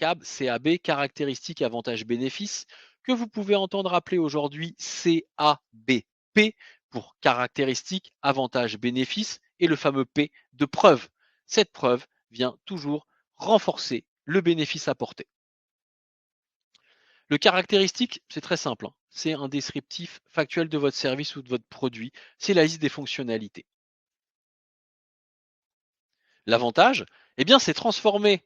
CAB, CAB, caractéristiques, avantages, bénéfices, que vous pouvez entendre appeler aujourd'hui CABP pour caractéristiques, avantages, bénéfices et le fameux P de preuve. Cette preuve vient toujours renforcer le bénéfice apporté. Le caractéristique, c'est très simple, hein. C'est un descriptif factuel de votre service ou de votre produit. C'est la liste des fonctionnalités. L'avantage, eh bien, c'est transformer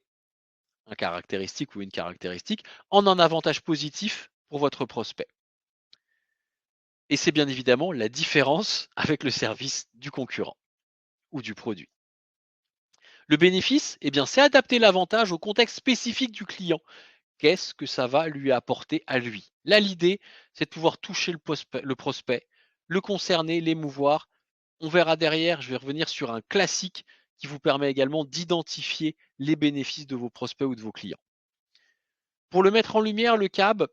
un caractéristique ou une caractéristique en un avantage positif pour votre prospect. Et c'est bien évidemment la différence avec le service du concurrent ou du produit. Le bénéfice, eh bien, c'est adapter l'avantage au contexte spécifique du client. Qu'est-ce que ça va lui apporter à lui? Là, l'idée, c'est de pouvoir toucher le prospect, le concerner, l'émouvoir. On verra derrière, je vais revenir sur un classique qui vous permet également d'identifier les bénéfices de vos prospects ou de vos clients. Pour le mettre en lumière, le CAB,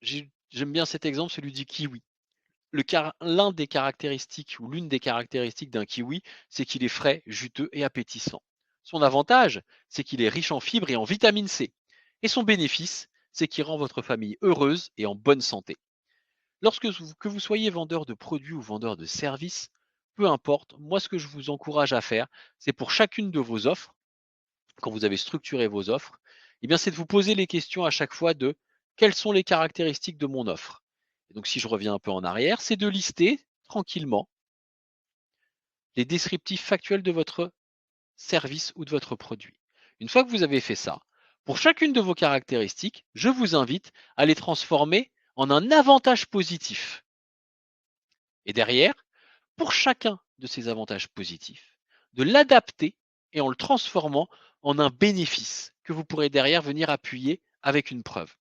j'aime bien cet exemple, celui du kiwi. L'un des caractéristiques ou l'une des caractéristiques d'un kiwi, c'est qu'il est frais, juteux et appétissant. Son avantage, c'est qu'il est riche en fibres et en vitamine C. Et son bénéfice, c'est qu'il rend votre famille heureuse et en bonne santé. Que vous soyez vendeur de produits ou vendeur de services, peu importe, moi ce que je vous encourage à faire, c'est pour chacune de vos offres, quand vous avez structuré vos offres, eh bien c'est de vous poser les questions à chaque fois de quelles sont les caractéristiques de mon offre. Et donc si je reviens un peu en arrière, c'est de lister tranquillement les descriptifs factuels de votre service ou de votre produit. Une fois que vous avez fait ça, pour chacune de vos caractéristiques, je vous invite à les transformer en un avantage positif. Et derrière, pour chacun de ces avantages positifs, de l'adapter et en le transformant en un bénéfice que vous pourrez derrière venir appuyer avec une preuve.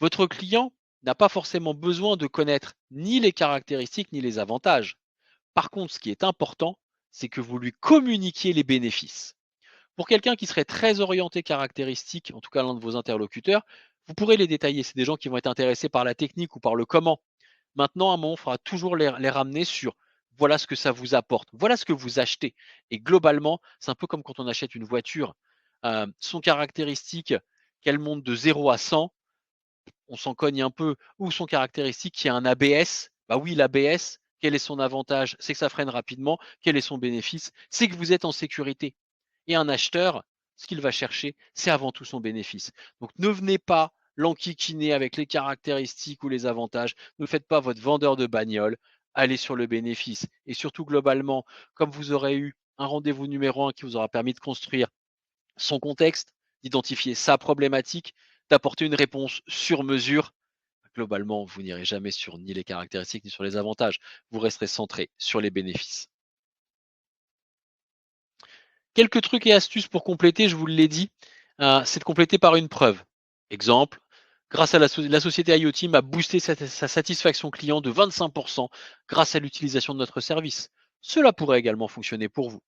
Votre client n'a pas forcément besoin de connaître ni les caractéristiques ni les avantages. Par contre, ce qui est important, c'est que vous lui communiquiez les bénéfices. Pour quelqu'un qui serait très orienté caractéristique, en tout cas l'un de vos interlocuteurs, vous pourrez les détailler. C'est des gens qui vont être intéressés par la technique ou par le comment. Maintenant, à un moment, il faudra toujours les ramener sur voilà ce que ça vous apporte, voilà ce que vous achetez. Et globalement, c'est un peu comme quand on achète une voiture. Son caractéristique, qu'elle monte de 0 à 100, on s'en cogne un peu. Ou son caractéristique qui a un ABS, bah oui, l'ABS, quel est son avantage? C'est que ça freine rapidement. Quel est son bénéfice? C'est que vous êtes en sécurité. Et un acheteur, ce qu'il va chercher, c'est avant tout son bénéfice. Donc ne venez pas l'enquiquiner avec les caractéristiques ou les avantages. Ne faites pas votre vendeur de bagnole. Allez sur le bénéfice. Et surtout, globalement, comme vous aurez eu un rendez-vous numéro 1 qui vous aura permis de construire son contexte, d'identifier sa problématique, d'apporter une réponse sur mesure, globalement, vous n'irez jamais sur ni les caractéristiques ni sur les avantages. Vous resterez centré sur les bénéfices. Quelques trucs et astuces pour compléter, je vous l'ai dit, c'est de compléter par une preuve. Exemple, grâce à la société IoT m'a boosté sa satisfaction client de 25% grâce à l'utilisation de notre service. Cela pourrait également fonctionner pour vous.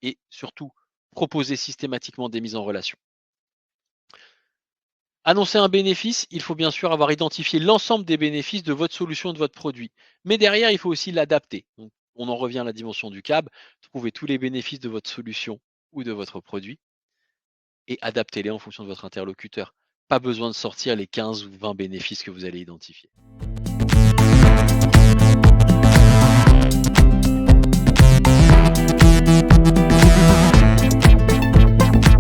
Et surtout, proposer systématiquement des mises en relation. Annoncer un bénéfice, il faut bien sûr avoir identifié l'ensemble des bénéfices de votre solution et de votre produit. Mais derrière, il faut aussi l'adapter. Donc, on en revient à la dimension du CAB, trouver tous les bénéfices de votre solution ou de votre produit et adaptez-les en fonction de votre interlocuteur. Pas besoin de sortir les 15 ou 20 bénéfices que vous allez identifier.